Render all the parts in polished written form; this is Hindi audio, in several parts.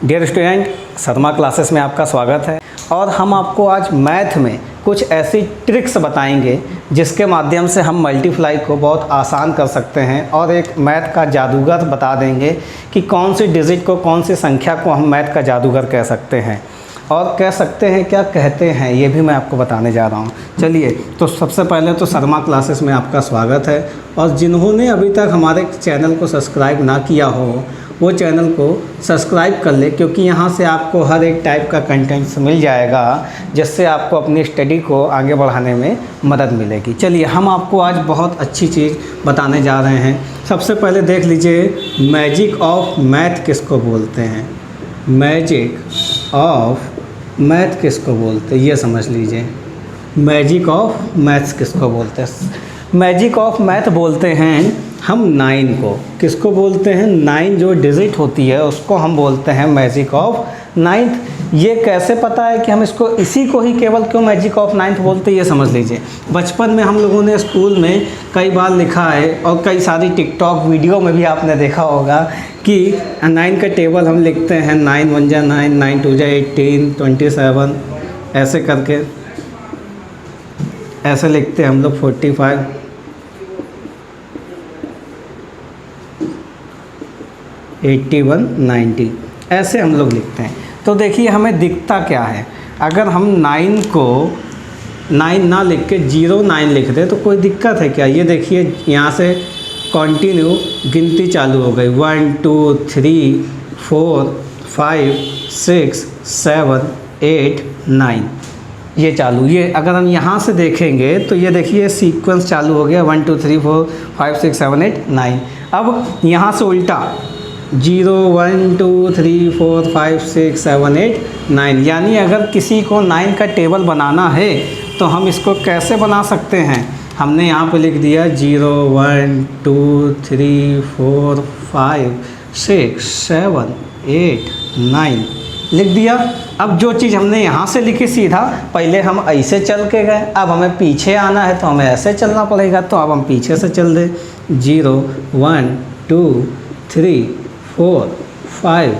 डियर स्टूडेंट, शर्मा क्लासेस में आपका स्वागत है। और हम आपको आज मैथ में कुछ ऐसी ट्रिक्स बताएंगे जिसके माध्यम से हम मल्टीप्लाई को बहुत आसान कर सकते हैं और एक मैथ का जादूगर बता देंगे कि कौन सी डिजिट को, कौन सी संख्या को हम मैथ का जादूगर कह सकते हैं। और कह सकते हैं क्या कहते हैं, ये भी मैं आपको बताने जा रहा हूँ। चलिए, तो सबसे पहले तो शर्मा क्लासेस में आपका स्वागत है। और जिन्होंने अभी तक हमारे चैनल को सब्सक्राइब ना किया हो वो चैनल को सब्सक्राइब कर ले, क्योंकि यहाँ से आपको हर एक टाइप का कंटेंट्स मिल जाएगा जिससे आपको अपनी स्टडी को आगे बढ़ाने में मदद मिलेगी। चलिए, हम आपको आज बहुत अच्छी चीज़ बताने जा रहे हैं। सबसे पहले देख लीजिए, मैजिक ऑफ मैथ किसको बोलते हैं। मैजिक ऑफ मैथ किसको बोलते हैं, ये समझ लीजिए। मैजिक ऑफ मैथ्स किसको बोलते हैं? मैजिक ऑफ मैथ बोलते हैं हम 9 को। किसको बोलते हैं? 9 जो डिजिट होती है उसको हम बोलते हैं मैजिक ऑफ 9। ये कैसे पता है कि हम इसको, इसी को ही केवल क्यों मैजिक ऑफ 9 बोलते हैं, ये समझ लीजिए। बचपन में हम लोगों ने स्कूल में कई बार लिखा है और कई सारी टिकटॉक वीडियो में भी आपने देखा होगा कि 9 का टेबल हम लिखते हैं 9 1 जा 9, 9 2 जा 18, 27, ऐसे करके ऐसे लिखते हैं हम लोग 45, 81, 90, ऐसे हम लोग लिखते हैं। तो देखिए हमें दिखता क्या है। अगर हम 9 को 9 ना लिख के 09 लिख दें तो कोई दिक्कत है क्या? ये देखिए, यहाँ से कंटिन्यू गिनती चालू हो गई। 1 2 3 4 5 6 7 8 9, ये चालू। ये अगर हम यहाँ से देखेंगे तो ये देखिए सीक्वेंस चालू हो गया। 1 2 3 4 5 6 7 8 9। अब यहाँ से उल्टा 0 1 2 3 4 5 6 7 8 9, यानी अगर किसी को 9 का टेबल बनाना है तो हम इसको कैसे बना सकते हैं? हमने यहाँ पे लिख दिया 0 1 2 3 4 5 6 7 8 9 लिख दिया। अब जो चीज़ हमने यहाँ से लिखी सीधा, पहले हम ऐसे चल के गए, अब हमें पीछे आना है तो हमें ऐसे चलना पड़ेगा। तो अब हम पीछे से चल दें। 0 1 2 3 4 5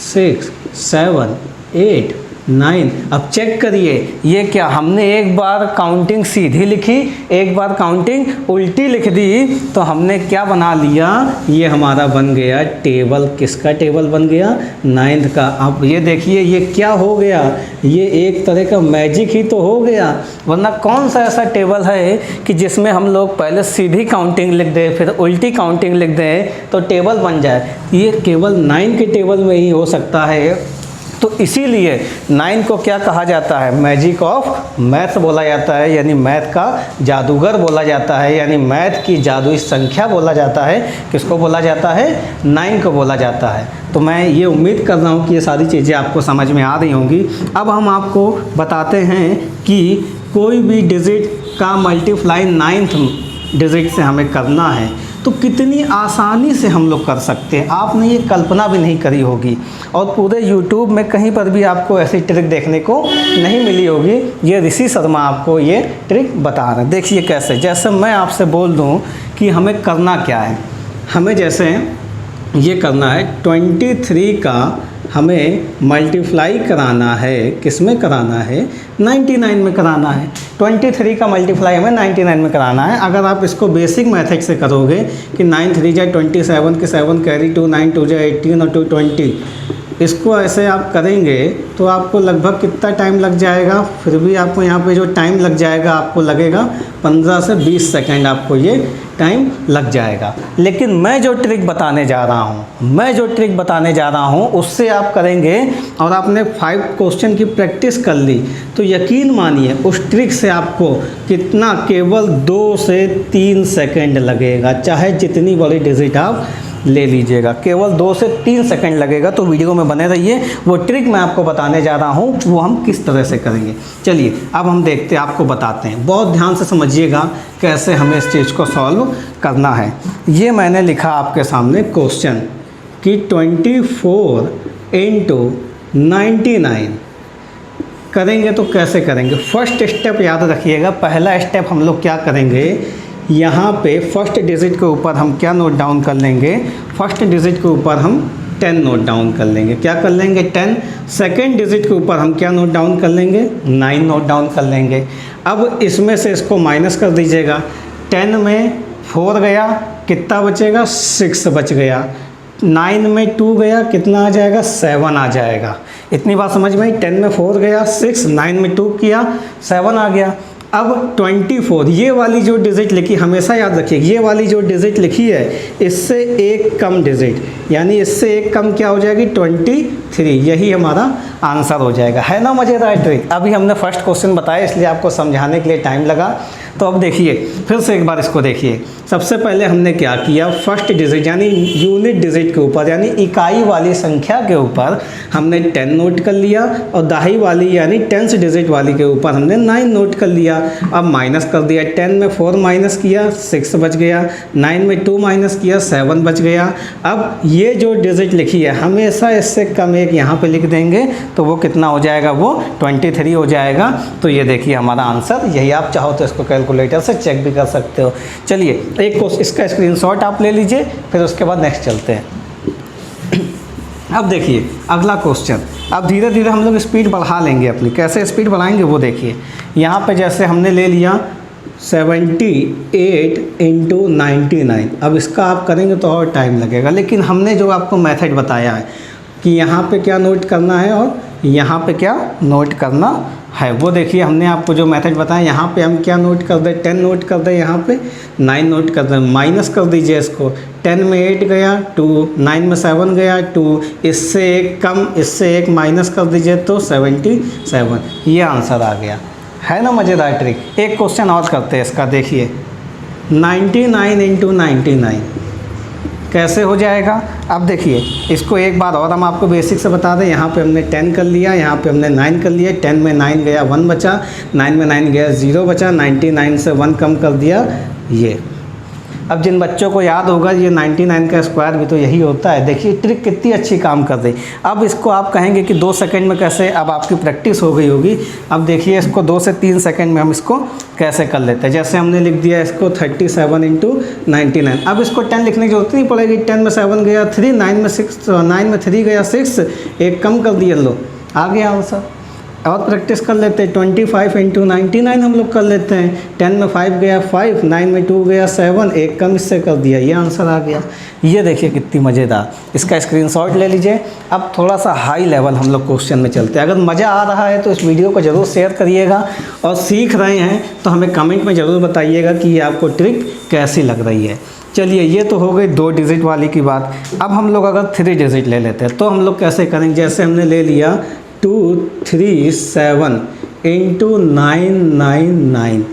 6 7 8 9। अब चेक करिए, ये क्या हमने एक बार काउंटिंग सीधी लिखी, एक बार काउंटिंग उल्टी लिख दी, तो हमने क्या बना लिया? ये हमारा बन गया टेबल। किसका टेबल बन गया? 9 का। अब ये देखिए ये क्या हो गया, ये एक तरह का मैजिक ही तो हो गया। वरना कौन सा ऐसा टेबल है कि जिसमें हम लोग पहले सीधी काउंटिंग लिख दें फिर उल्टी काउंटिंग लिख दें तो टेबल बन जाए? ये केवल 9 के टेबल में ही हो सकता है। तो इसीलिए 9 को क्या कहा जाता है? मैजिक ऑफ मैथ बोला जाता है, यानी मैथ का जादूगर बोला जाता है, यानी मैथ की जादुई संख्या बोला जाता है। किसको बोला जाता है? 9 को बोला जाता है। तो मैं ये उम्मीद कर रहा हूँ कि ये सारी चीज़ें आपको समझ में आ रही होंगी। अब हम आपको बताते हैं कि कोई भी डिजिट का मल्टीप्लाई 9th डिजिट से हमें करना है तो कितनी आसानी से हम लोग कर सकते हैं, आपने ये कल्पना भी नहीं करी होगी। और पूरे YouTube में कहीं पर भी आपको ऐसी ट्रिक देखने को नहीं मिली होगी। ये ऋषि शर्मा आपको ये ट्रिक बता रहे हैं। देखिए कैसे, जैसे मैं आपसे बोल दूं कि हमें करना क्या है। हमें जैसे ये करना है 23 का हमें मल्टीप्लाई कराना है। किस में कराना है? 99 में कराना है। 23 का मल्टीप्लाई हमें 99 में कराना है। अगर आप इसको बेसिक मैथड से करोगे कि 9 3 जा 27 के 7 कैरी 2 9 2 जा 18 और 2 20, इसको ऐसे आप करेंगे तो आपको लगभग कितना टाइम लग जाएगा? फिर भी आपको यहाँ पे जो टाइम लग जाएगा आपको लगेगा 15 से 20 सेकेंड, आपको ये टाइम लग जाएगा। लेकिन मैं जो ट्रिक बताने जा रहा हूँ उससे आप करेंगे और आपने 5 क्वेश्चन की प्रैक्टिस कर ली तो यकीन मानिए उस ट्रिक से आपको कितना, केवल 2 से 3 सेकेंड लगेगा। चाहे जितनी बड़ी डिजिट आप ले लीजिएगा, केवल 2 से 3 सेकंड लगेगा। तो वीडियो में बने रहिए, वो ट्रिक मैं आपको बताने जा रहा हूँ वो हम किस तरह से करेंगे। चलिए अब हम देखते हैं, आपको बताते हैं। बहुत ध्यान से समझिएगा कैसे हमें इस चीज़ को सॉल्व करना है। ये मैंने लिखा आपके सामने क्वेश्चन कि 24 × 99 करेंगे तो कैसे करेंगे? फर्स्ट स्टेप याद रखिएगा। पहला स्टेप हम लोग क्या करेंगे, यहाँ पे फर्स्ट डिजिट के ऊपर हम क्या नोट डाउन कर लेंगे? फर्स्ट डिजिट के ऊपर हम 10 नोट डाउन कर लेंगे। क्या कर लेंगे? 10। सेकेंड डिजिट के ऊपर हम क्या नोट डाउन कर लेंगे? 9 नोट डाउन कर लेंगे। अब इसमें से इसको माइनस कर दीजिएगा। 10 में 4 गया, कितना बचेगा? 6 बच गया। 9 में 2 गया, कितना आ जाएगा? 7 आ जाएगा। इतनी बात समझ में आई? 10 में 4 गया 6, 9 में 2 किया 7 आ गया। अब 24, ये वाली जो डिजिट लिखी, हमेशा याद रखिए, ये वाली जो डिजिट लिखी है इससे एक कम डिजिट, यानी इससे एक कम क्या हो जाएगी? 23। यही हमारा आंसर हो जाएगा। है ना मज़ेदार ट्रिक? अभी हमने फर्स्ट क्वेश्चन बताया इसलिए आपको समझाने के लिए टाइम लगा। तो अब देखिए फिर से एक बार इसको देखिए। सबसे पहले हमने क्या किया? फर्स्ट डिजिट यानी यूनिट डिजिट के ऊपर यानी इकाई वाली संख्या के ऊपर हमने 10 नोट कर लिया, और दहाई वाली यानी टेंस डिजिट वाली के ऊपर हमने 9 नोट कर लिया। अब माइनस कर दिया। 10 में 4 माइनस किया 6 बच गया, 9 में 2 माइनस किया 7 बच गया। अब ये जो डिजिट लिखी है हमेशा इससे कम एक यहाँ पे लिख देंगे तो वो कितना हो जाएगा? वो 23 हो जाएगा। तो ये देखिए हमारा आंसर यही। आप चाहो तो इसको कैलकुलेटर से चेक भी कर सकते हो। चलिए एक को इसका स्क्रीनशॉट आप ले लीजिए, फिर उसके बाद नेक्स्ट चलते हैं। अब देखिए अगला क्वेश्चन। अब धीरे धीरे हम लोग स्पीड बढ़ा लेंगे अपनी। कैसे स्पीड बढ़ाएंगे वो देखिए। यहाँ पे जैसे हमने ले लिया 78 × 99। अब इसका आप करेंगे तो और टाइम लगेगा, लेकिन हमने जो आपको मेथड बताया है कि यहाँ पे क्या नोट करना है और यहाँ पे क्या नोट करना है, वो देखिए हमने आपको जो मेथड बताया। यहाँ पे हम क्या नोट कर दें? 10 नोट कर दें, यहाँ पे 9 नोट कर दें। माइनस कर दीजिए इसको। 10 में 8 गया 2, 9 में 7 गया 2, इससे एक कम, इससे एक माइनस कर दीजिए तो 77। ये आंसर आ गया। है ना मज़ेदार ट्रिक? एक क्वेश्चन और करते हैं इसका। देखिए 99 × 99 कैसे हो जाएगा? अब देखिए इसको एक बार और हम आपको बेसिक से बता दें। यहाँ पे हमने 10 कर लिया, यहाँ पे हमने 9 कर लिया। 10 में 9 गया 1 बचा, 9 में 9 गया 0 बचा, 99 से 1 कम कर दिया ये। अब जिन बच्चों को याद होगा ये 99 का स्क्वायर भी तो यही होता है। देखिए ट्रिक कितनी अच्छी काम कर रही। अब इसको आप कहेंगे कि 2 सेकंड में कैसे? अब आपकी प्रैक्टिस हो गई होगी। अब देखिए इसको 2 से 3 सेकंड में हम इसको कैसे कर लेते हैं। जैसे हमने लिख दिया इसको 37 × 99। अब इसको 10 लिखने की जरूरत नहीं पड़ेगी। 10 में 7 गया 3, 9 में 6, 9 में 3 गया 6, एक कम कर दिया, लो आ गया आंसर। और प्रैक्टिस कर लेते हैं। 25 × 99 हम लोग कर लेते हैं। 10 में 5 गया 5, 9 में 2 गया 7, एक कम इससे कर दिया, ये आंसर आ गया। ये देखिए कितनी मज़ेदार। इसका स्क्रीनशॉट ले लीजिए। अब थोड़ा सा हाई लेवल हम लोग क्वेश्चन में चलते हैं। अगर मज़ा आ रहा है तो इस वीडियो को ज़रूर शेयर करिएगा, और सीख रहे हैं तो हमें कमेंट में ज़रूर बताइएगा कि ये आपको ट्रिक कैसी लग रही है। चलिए ये तो हो गई 2 डिजिट वाली की बात। अब हम लोग अगर 3 डिजिट ले लेते हैं तो हम लोग कैसे करेंगे? जैसे हमने ले लिया 237 × 999।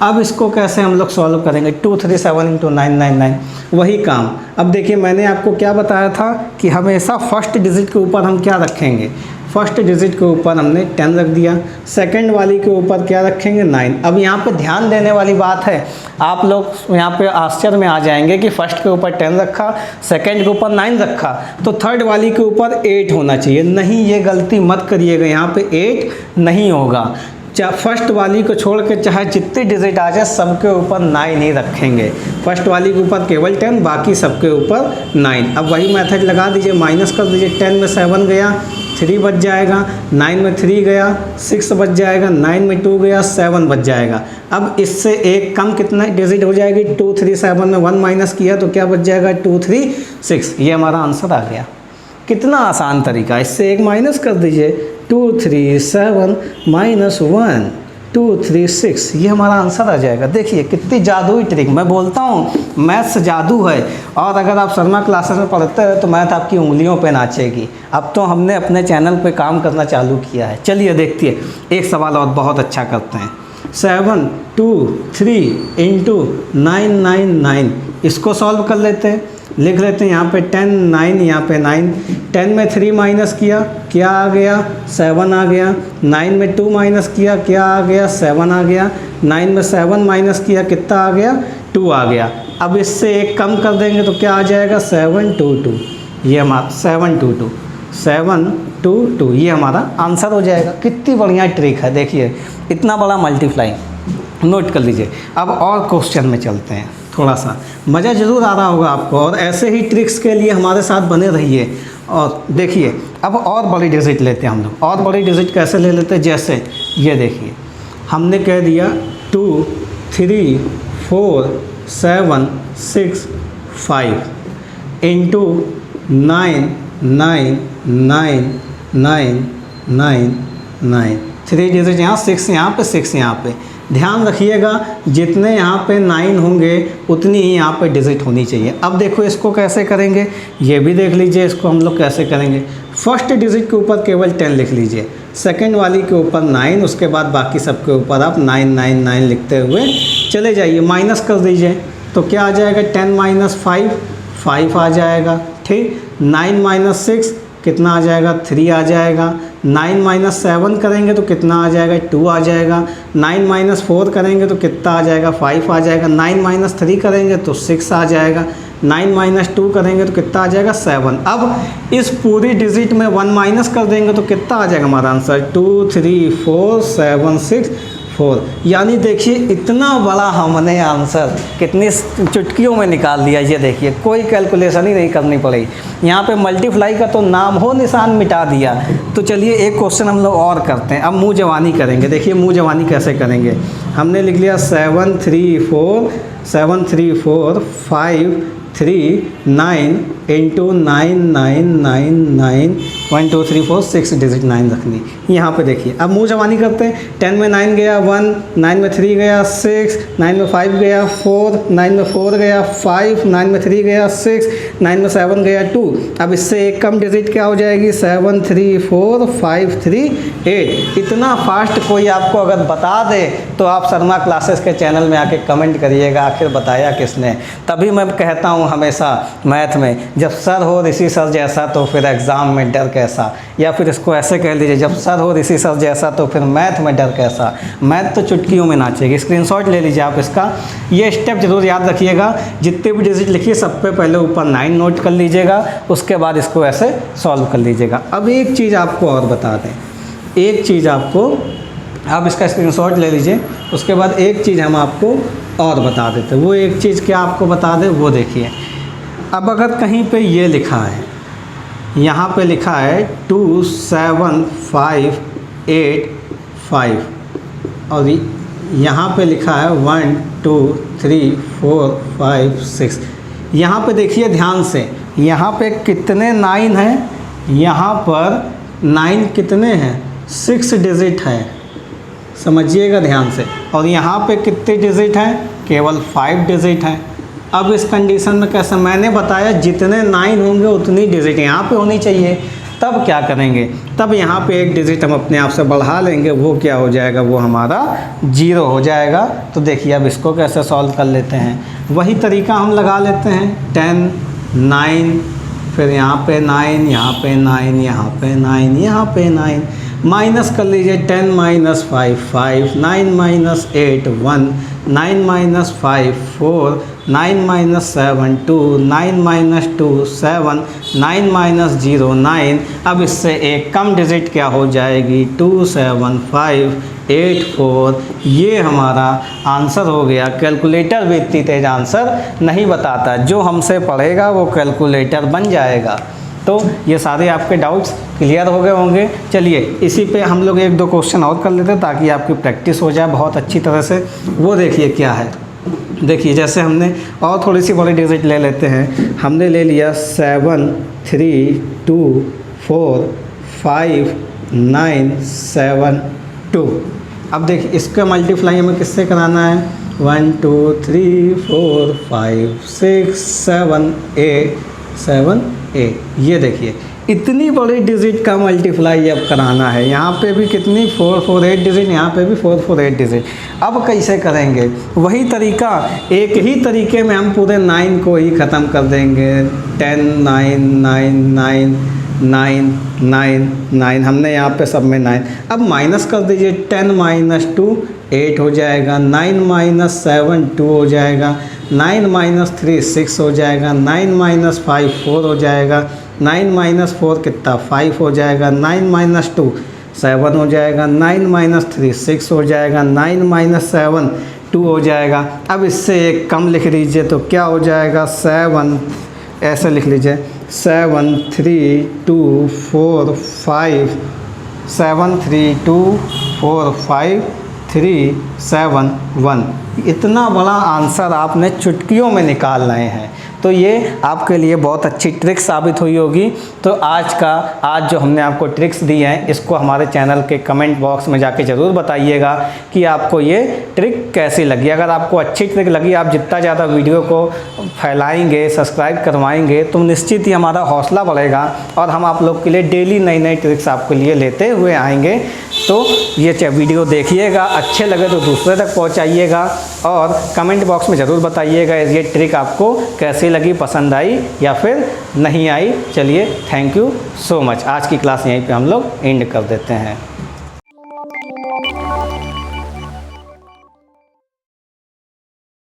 अब इसको कैसे हम लोग सॉल्व करेंगे? 237 × 999 वही काम। अब देखिए मैंने आपको क्या बताया था कि हमेशा फर्स्ट डिजिट के ऊपर हम क्या रखेंगे? फर्स्ट डिजिट के ऊपर हमने 10 रख दिया। सेकंड वाली के ऊपर क्या रखेंगे? 9। अब यहाँ पे ध्यान देने वाली बात है, आप लोग यहाँ पे आश्चर्य में आ जाएंगे कि फर्स्ट के ऊपर 10 रखा, सेकंड के ऊपर 9 रखा, तो थर्ड वाली के ऊपर 8 होना चाहिए। नहीं, ये गलती मत करिएगा, यहाँ पे 8 नहीं होगा। फर्स्ट वाली को छोड़ के चाहे जितने डिजिट आ जाए सबके ऊपर 9 ही रखेंगे। फर्स्ट वाली के ऊपर केवल 10, बाकी सबके ऊपर 9। अब वही मेथड लगा दीजिए, माइनस कर दीजिए। 10 में 7 गया 3 बच जाएगा, 9 में 3 गया 6 बच जाएगा, 9 में 2 गया 7 बच जाएगा। अब इससे एक कम कितना डिजिट हो जाएगी? 237 में 1 माइनस किया तो क्या बच जाएगा? 236। ये हमारा आंसर आ गया। कितना आसान तरीका। इससे एक माइनस कर दीजिए, 237 - 1 236, ये हमारा आंसर आ जाएगा। देखिए कितनी जादुई ट्रिक। मैं बोलता हूँ मैथ्स जादू है, और अगर आप शर्मा क्लासेस में पढ़ते हैं तो मैथ आपकी उंगलियों पे नाचेगी। अब तो हमने अपने चैनल पे काम करना चालू किया है। चलिए देखिए एक सवाल और बहुत अच्छा करते हैं। 723 × 999 इसको सॉल्व कर लेते हैं। लिख लेते हैं यहाँ पे 10 9, यहाँ पे 9। 10 में 3 माइनस किया, क्या आ गया? 7 आ गया। 9 में 2 माइनस किया, क्या आ गया? 7 आ गया। 9 में 7 माइनस किया, कितना आ गया? 2 आ गया। अब इससे एक कम कर देंगे तो क्या आ जाएगा? 722। ये हमारा 722 ये हमारा आंसर हो जाएगा। कितनी बढ़िया ट्रिक है। देखिए इतना बड़ा मल्टीप्लाई नोट कर लीजिए। अब और क्वेश्चन में चलते हैं। थोड़ा सा मज़ा ज़रूर आ रहा होगा आपको, और ऐसे ही ट्रिक्स के लिए हमारे साथ बने रहिए। और देखिए अब और बड़ी डिजिट लेते हैं हम लोग। और बड़ी डिजिट कैसे ले लेते हैं, जैसे ये देखिए हमने कह दिया 2 3 4 7 6 5 इंटू 9 9 9 9 9 9, 3 डिजिट यहाँ, 6 यहाँ पे, 6 यहाँ पे। ध्यान रखिएगा जितने यहाँ पे 9 होंगे उतनी ही यहाँ पे डिजिट होनी चाहिए। अब देखो इसको कैसे करेंगे, ये भी देख लीजिए इसको हम लोग कैसे करेंगे। फर्स्ट डिजिट के ऊपर केवल 10 लिख लीजिए, सेकंड वाली के ऊपर 9, उसके बाद बाकी सब के ऊपर आप 9 9 9 लिखते हुए चले जाइए। माइनस कर दीजिए तो क्या आ जाएगा, 10 माइनस 5 5 आ जाएगा, ठीक। 9 माइनस 6 कितना आ जाएगा, 3 आ जाएगा। 9 माइनस 7 करेंगे तो कितना आ जाएगा, 2 आ जाएगा। 9 माइनस 4 करेंगे तो कितना आ जाएगा, 5 आ जाएगा। 9 माइनस 3 करेंगे तो 6 आ जाएगा। 9 माइनस 2 करेंगे तो कितना आ जाएगा, 7। अब इस पूरी डिजिट में 1 माइनस कर देंगे तो कितना आ जाएगा हमारा आंसर, 2 3 4 7 6 4। यानी देखिए इतना बड़ा हमने आंसर कितनी चुटकियों में निकाल दिया। ये देखिए कोई कैलकुलेशन ही नहीं करनी पड़ी। यहाँ पे मल्टीप्लाई का तो नाम हो निशान मिटा दिया। तो चलिए एक क्वेश्चन हम लोग और करते हैं। अब मुँह जवानी करेंगे। देखिए मुँह जवानी कैसे करेंगे। हमने लिख लिया 7 3 4 5 3 9 इंटू 9 9 9 9 1 2 3 4 6 डिजिट 9 रखनी। यहाँ पे देखिए अब मुँह जवानी करते हैं। 10 में 9 गया 1, 9 में 3 गया 6, 9 में 5 गया 4, 9 में 4 गया 5, 9 में 3 गया 6, 9 में 7 गया 2। अब इससे एक कम डिजिट क्या हो जाएगी, 7 3 4 5 3 8। इतना फास्ट कोई आपको अगर बता दे तो आप शर्मा क्लासेस के चैनल में आके कमेंट करिएगा आखिर बताया किसने। तभी मैं कहता हूँ हमेशा मैथ में, जब सर हो ऋषि सर जैसा तो फिर एग्ज़ाम में डर कैसा। या फिर इसको ऐसे कह लीजिए, जब सर हो ऋषि सर जैसा तो फिर मैथ में डर कैसा। मैथ तो चुटकियों में नाचेगी। स्क्रीनशॉट ले लीजिए आप इसका। ये स्टेप जरूर याद रखिएगा। जितने भी डिजिट लिखिए सब पे पहले ऊपर 9 नोट कर लीजिएगा, उसके बाद इसको ऐसे सॉल्व कर लीजिएगा। अब एक चीज़ आपको और बता दें, एक चीज़ आपको, आप इसका स्क्रीनशॉट ले लीजिए। उसके बाद एक चीज़ हम आपको और बता देते हैं। वो एक चीज़ क्या आपको बता दें, वो देखिए। अब अगर कहीं पे ये लिखा है, यहाँ पे लिखा है 2 7 5 8 5 और यहाँ पे लिखा है 1 2 3 4 5 6। यहाँ पे देखिए ध्यान से, यहाँ पे कितने 9 हैं, यहाँ पर 9 कितने हैं, 6 डिजिट है, समझिएगा ध्यान से। और यहाँ पे कितने डिजिट हैं, केवल 5 डिजिट हैं। अब इस कंडीशन में कैसे, मैंने बताया जितने 9 होंगे उतनी डिजिट यहाँ पे होनी चाहिए। तब क्या करेंगे, तब यहाँ पे एक डिजिट हम अपने आप से बढ़ा लेंगे। वो क्या हो जाएगा, वो हमारा 0 हो जाएगा। तो देखिए अब इसको कैसे सॉल्व कर लेते हैं। वही तरीका हम लगा लेते हैं। 10 9 फिर यहाँ पे 9, यहाँ पे 9, यहाँ पे 9, यहाँ पे 9। माइनस कर लीजिए, 10 minus 5 5, 9 minus 8 1, 9 minus 5 4, 9 minus 7 2, 9 minus 2 7, 9 minus 0 9। अब इससे एक कम डिजिट क्या हो जाएगी, 2 7 5 8 4। ये हमारा आंसर हो गया। कैलकुलेटर भी इतनी तेज आंसर नहीं बताता, जो हमसे पढ़ेगा वो कैलकुलेटर बन जाएगा। तो ये सारे आपके डाउट्स क्लियर हो गए होंगे। चलिए इसी पे हम लोग 1-2 क्वेश्चन और कर लेते हैं ताकि आपकी प्रैक्टिस हो जाए बहुत अच्छी तरह से। वो देखिए क्या है, देखिए जैसे हमने और थोड़ी सी बड़ी डिजिट ले लेते हैं। हमने ले लिया 7 3 2 4 5 9 7 2। अब देखिए इसका मल्टीप्लाई हमें किससे कराना है, 1 2 3 4 5 6 7 8 ये देखिए इतनी बड़ी डिजिट का मल्टीप्लाई अब कराना है। यहाँ पे भी कितनी 4 4 8 डिजिट, यहाँ पे भी 4 4 8 डिजिट। अब कैसे करेंगे, वही तरीका, एक ही तरीके में हम पूरे 9 को ही ख़त्म कर देंगे। 10 9 9 9 9 9 9, हमने यहाँ पे सब में 9। अब माइनस कर दीजिए, 10 माइनस 2 8 हो जाएगा, 9 माइनस 7 2 हो जाएगा, 9 माइनस 3 6 हो जाएगा, 9 माइनस 5 4 हो जाएगा, 9 माइनस 4 कितना 5 हो जाएगा, 9 माइनस 2 7 हो जाएगा, 9 माइनस 3 6 हो जाएगा, 9 माइनस 7 2 हो जाएगा। अब इससे एक कम लिख लीजिए तो क्या हो जाएगा, 7 ऐसे लिख लीजिए 7 3 2 4 5 7 3 2 4 5 3 7 1। इतना बड़ा आंसर आपने चुटकियों में निकाल रहे हैं, तो ये आपके लिए बहुत अच्छी ट्रिक साबित हुई होगी। तो आज जो हमने आपको ट्रिक्स दी हैं, इसको हमारे चैनल के कमेंट बॉक्स में जाके ज़रूर बताइएगा कि आपको ये ट्रिक कैसी लगी। अगर आपको अच्छी ट्रिक लगी, आप जितना ज़्यादा वीडियो को फैलाएंगे, सब्सक्राइब करवाएंगे, तो निश्चित ही हमारा हौसला बढ़ेगा और हम आप लोग के लिए डेली नई नई ट्रिक्स आपके लिए लेते हुए आएंगे। तो ये वीडियो देखिएगा, अच्छे लगे तो दूसरे तक पहुँचाइएगा और कमेंट बॉक्स में ज़रूर बताइएगा ये ट्रिक आपको कैसी लगी, पसंद आई या फिर नहीं आई। चलिए, थैंक यू सो मच। आज की क्लास यहीं पे हम लोग एंड कर देते हैं।